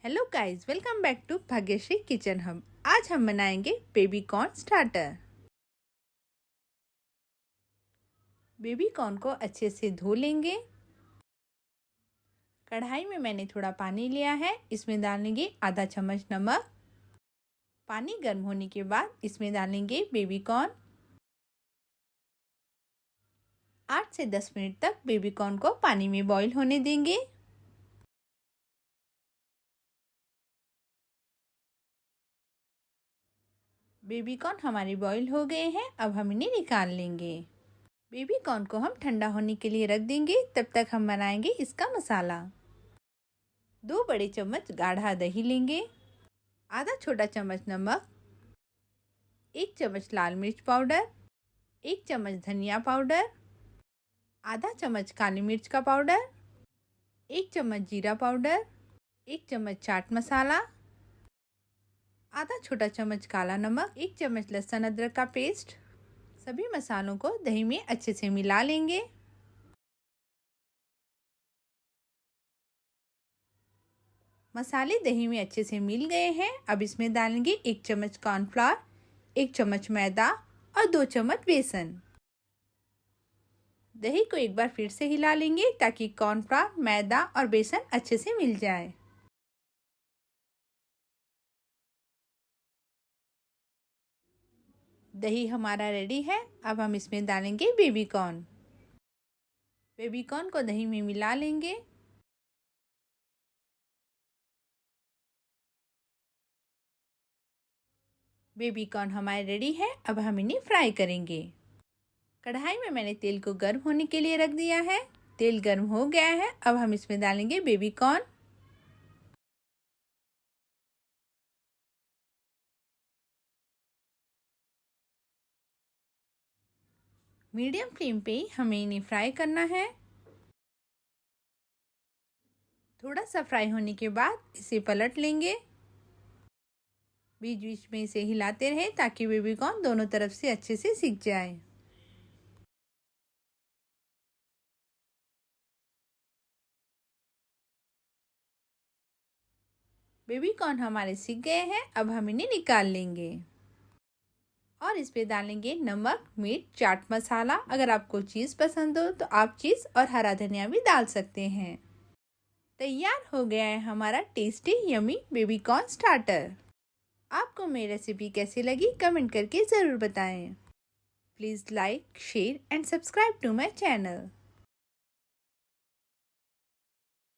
Hello guys, welcome back to Bhagyashree kitchen hub. आज हम बनाएंगे baby corn starter. Baby corn को अच्छे से धो लेंगे। कढ़ाई में मैंने थोड़ा पानी लिया है, इसमें डालेंगे आधा चम्मच नमक। पानी गर्म होने के बाद इसमें डालेंगे बेबी कॉर्न। 8 से 10 मिनट तक बेबी कॉर्न को पानी में बॉईल होने देंगे। बेबी कॉर्न हमारे बॉईल हो गए हैं, अब हम इन्हें निकाल लेंगे। बेबी कॉर्न को हम ठंडा होने के लिए रख देंगे। तब तक हम बनाएंगे इसका मसाला। 2 बड़े चम्मच गाढ़ा दही लेंगे, आधा छोटा चम्मच नमक, 1 चम्मच लाल मिर्च पाउडर, 1 चम्मच धनिया पाउडर, आधा चम्मच काली मिर्च का पाउडर, 1 चम्मच जीरा पाउडर, 1 चम्मच चाट मसाला, आधा छोटा चम्मच काला नमक, 1 चम्मच लहसुन अदरक का पेस्ट। सभी मसालों को दही में अच्छे से मिला लेंगे। मसाले दही में अच्छे से मिल गए हैं। अब इसमें डालेंगे 1 चम्मच कॉर्नफ्लावर, 1 चम्मच मैदा और 2 चम्मच बेसन। दही को एक बार फिर से हिला लेंगे ताकि कॉर्नफ्लावर, मैदा और बेसन अच्छे से मिल जाए। दही हमारा रेडी है। अब हम इसमें डालेंगे बेबी कॉर्न। बेबी कॉर्न को दही में मिला लेंगे। बेबी कॉर्न हमारे रेडी है। अब हम इन्हें फ्राई करेंगे। कढ़ाई में मैंने तेल को गर्म होने के लिए रख दिया है। तेल गर्म हो गया है। अब हम इसमें डालेंगे बेबी कॉर्न। मीडियम फ्लेम पे हमें इन्हें फ्राई करना है। थोड़ा सा फ्राई होने के बाद इसे पलट लेंगे। बीच बीच में इसे हिलाते रहें ताकि बेबी कॉर्न दोनों तरफ से अच्छे से सिक जाए। बेबी कॉर्न हमारे सिक गए हैं। अब हम इन्हें निकाल लेंगे और इस पे डालेंगे नमक, मिर्च, चाट मसाला। अगर आपको चीज़ पसंद हो तो आप चीज़ और हरा धनिया भी डाल सकते हैं। तैयार हो गया है हमारा tasty yummy baby corn starter. आपको मेरी रेसिपी कैसी लगी कमेंट करके ज़रूर बताएं। Please like, share and subscribe to my channel.